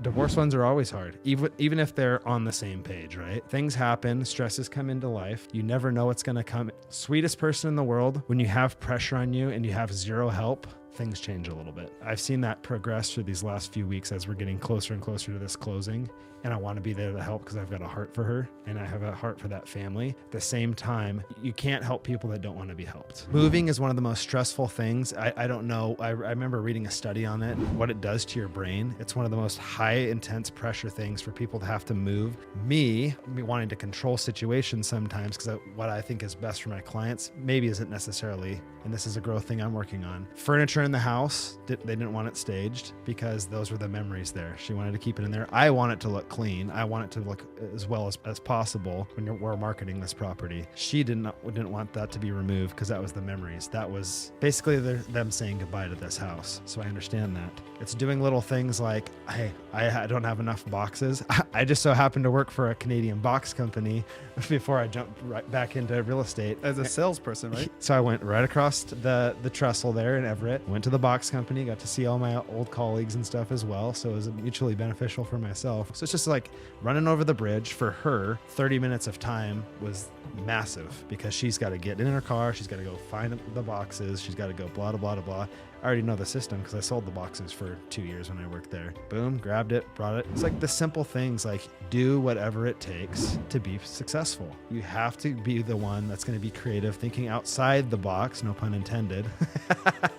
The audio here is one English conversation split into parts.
Divorce ones are always hard, even if they're on the same page, right? Things happen, stresses come into life. You never know what's going to come. Sweetest person in the world, when you have pressure on you and you have zero help, things change a little bit. I've seen that progress through these last few weeks as we're getting closer and closer to this closing. And I want to be there to help because I've got a heart for her and I have a heart for that family. At the same time, you can't help people that don't want to be helped. Moving is one of the most stressful things. I don't know. I remember reading a study on it, what it does to your brain. It's one of the most high intense pressure things for people to have to move. Me wanting to control situations sometimes because what I think is best for my clients maybe isn't necessarily, and this is a growth thing I'm working on. Furniture in the house, they didn't want it staged because those were the memories there. She wanted to keep it in there. I want it to look clean. I want it to look as well as possible when we're marketing this property. She didn't want that to be removed because that was the memories. That was basically them saying goodbye to this house. So I understand that. It's doing little things like, hey, I don't have enough boxes. I just so happened to work for a Canadian box company before I jumped right back into real estate. As a salesperson, right? So I went right across the trestle there in Everett, went to the box company, got to see all my old colleagues and stuff as well. So it was mutually beneficial for myself. So it's just like running over the bridge for her. 30 minutes of time was massive because she's got to get in her car. She's got to go find the boxes. She's got to go blah, blah, blah, blah. I already know the system because I sold the boxes for 2 years when I worked there. Boom, grabbed it, brought it. It's like the simple things, like do whatever it takes to be successful. You have to be the one that's going to be creative, thinking outside the box, no pun intended,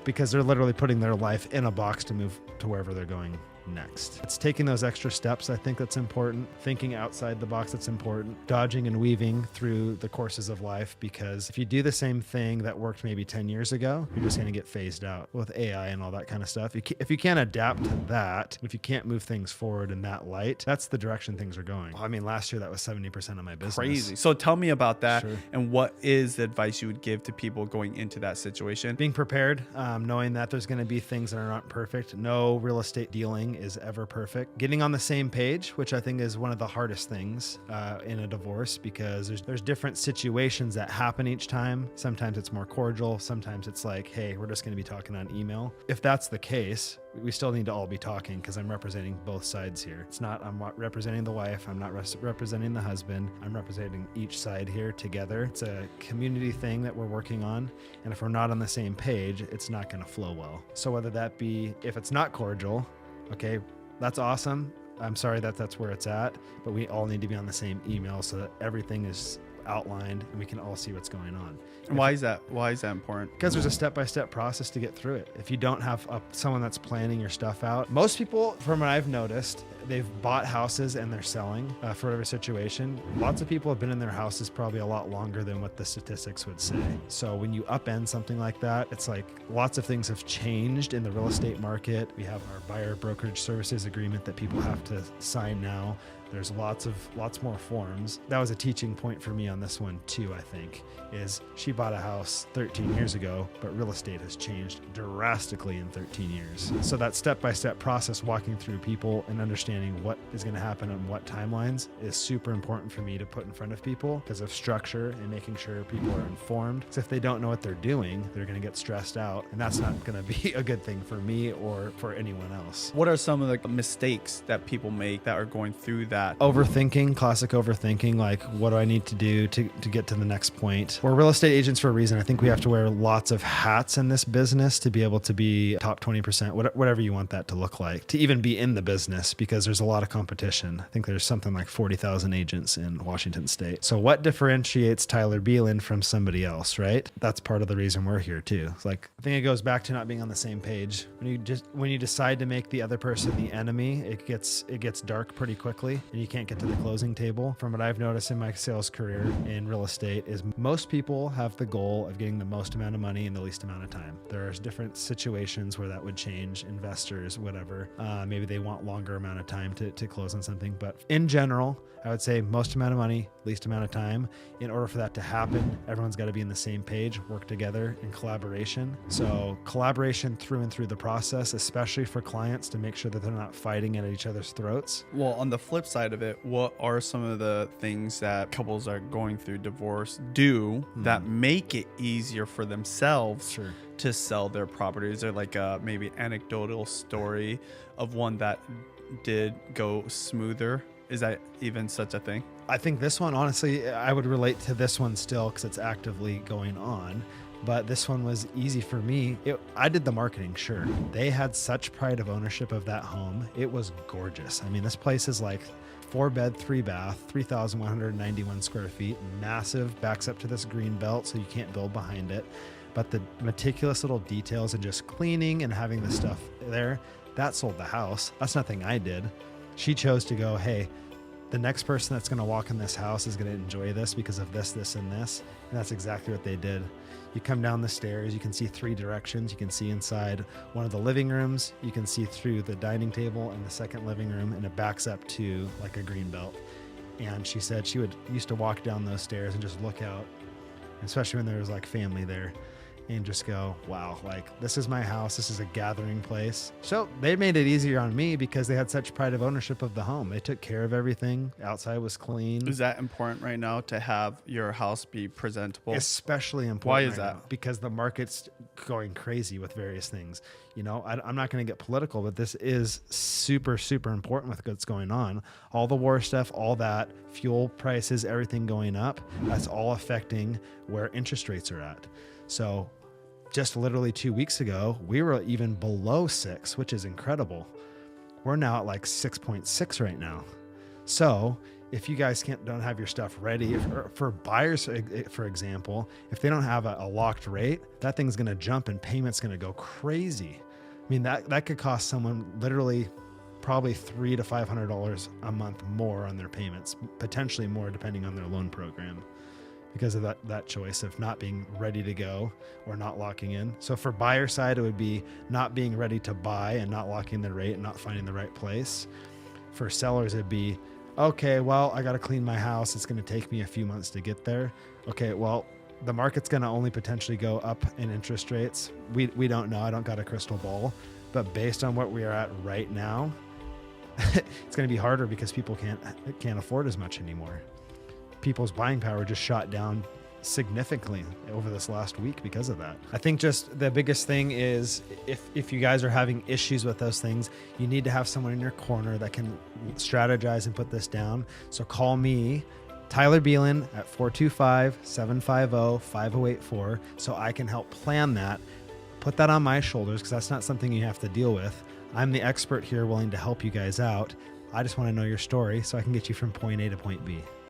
because they're literally putting their life in a box to move to wherever they're going next. It's taking those extra steps. I think that's important. Thinking outside the box, that's important. Dodging and weaving through the courses of life, because if you do the same thing that worked maybe 10 years ago, you're just going to get phased out with AI and all that kind of stuff. If you can't adapt to that, if you can't move things forward in that light, that's the direction things are going. I mean, last year that was 70% of my business. Crazy. So tell me about that. Sure. And what is the advice you would give to people going into that situation? Being prepared, knowing that there's going to be things that are not perfect. No real estate dealing is ever perfect. Getting on the same page, which I think is one of the hardest things in a divorce, because there's different situations that happen each time. Sometimes it's more cordial. Sometimes it's like, hey, we're just going to be talking on email. If that's the case, we still need to all be talking because I'm representing both sides here. It's not, I'm representing the wife. I'm not representing the husband. I'm representing each side here together. It's a community thing that we're working on. And if we're not on the same page, it's not going to flow well. So whether that be, if it's not cordial, okay, that's awesome. I'm sorry that's where it's at, but we all need to be on the same email so that everything is outlined and we can all see what's going on. And why is that important? Because there's a step-by-step process to get through it. If you don't have someone that's planning your stuff out, most people, from what I've noticed, they've bought houses and they're selling for whatever situation. Lots of people have been in their houses probably a lot longer than what the statistics would say. So when you upend something like that, it's like lots of things have changed in the real estate market. We have our buyer brokerage services agreement that people have to sign now. There's lots more forms. That was a teaching point for me on this one too, I think, is she bought a house 13 years ago, but real estate has changed drastically in 13 years. So that step-by-step process, walking through people and understanding what is going to happen on what timelines, is super important for me to put in front of people because of structure and making sure people are informed. Because if they don't know what they're doing, they're going to get stressed out, and that's not going to be a good thing for me or for anyone else. What are some of the mistakes that people make that are going through that? Overthinking, classic overthinking, like what do I need to do to get to the next point? We're real estate agents for a reason. I think we have to wear lots of hats in this business to be able to be top 20%, whatever you want that to look like, to even be in the business, because there's a lot of competition. I think there's something like 40,000 agents in Washington state. So what differentiates Tyler Beeland from somebody else, right? That's part of the reason we're here too. It's like, I think it goes back to not being on the same page. When you decide to make the other person the enemy, it gets dark pretty quickly. And you can't get to the closing table. From what I've noticed in my sales career in real estate is most people have the goal of getting the most amount of money in the least amount of time. There's different situations where that would change, investors, whatever. Maybe they want longer amount of time to close on something. But in general, I would say most amount of money, least amount of time. In order for that to happen, everyone's got to be on the same page, work together in collaboration. So collaboration through and through the process, especially for clients, to make sure that they're not fighting at each other's throats. Well, on the flip side of it, what are some of the things that couples that are going through divorce do that make it easier for themselves to sell their properties? Is there like a maybe anecdotal story of one that did go smoother? Is that even such a thing? I think this one, honestly, I would relate to this one still because it's actively going on. But this one was easy for me. I did the marketing, sure. They had such pride of ownership of that home. It was gorgeous. I mean, this place is like 4-bed, 3-bath, 3,191 square feet, massive, backs up to this green belt, so you can't build behind it. But the meticulous little details and just cleaning and having the stuff there, that sold the house. That's nothing I did. She chose to go, hey, the next person that's going to walk in this house is going to enjoy this because of this, this, and this. And that's exactly what they did. You come down the stairs, you can see 3 directions. You can see inside one of the living rooms. You can see through the dining table and the second living room, and it backs up to like a green belt. And she said she used to walk down those stairs and just look out, especially when there was like family there, and just go, wow, like this is my house. This is a gathering place. So they made it easier on me because they had such pride of ownership of the home. They took care of everything. Outside was clean. Is that important right now to have your house be presentable? Especially important. Why is that? Now, because the market's going crazy with various things. You know, I'm not going to get political, but this is super, super important with what's going on. All the war stuff, all that, fuel prices, everything going up, that's all affecting where interest rates are at. So just literally 2 weeks ago, we were even below 6, which is incredible. We're now at like 6.6 right now. So if you guys don't have your stuff ready, for buyers, for example, if they don't have a locked rate, that thing's going to jump and payment's going to go crazy. I mean, that could cost someone literally probably $300 to $500 a month more on their payments, potentially more depending on their loan program, because of that choice of not being ready to go or not locking in. So for buyer side, it would be not being ready to buy and not locking the rate and not finding the right place. For sellers, it'd be, okay, well, I got to clean my house. It's going to take me a few months to get there. Okay, well, the market's going to only potentially go up in interest rates. We don't know. I don't got a crystal ball. But based on what we are at right now, it's going to be harder because people can't afford as much anymore. People's buying power just shot down significantly over this last week because of that. I think just the biggest thing is if you guys are having issues with those things, you need to have someone in your corner that can strategize and put this down. So call me, Tyler Beelan, at 425-750-5084, so I can help plan that. Put that on my shoulders because that's not something you have to deal with. I'm the expert here willing to help you guys out. I just want to know your story so I can get you from point A to point B.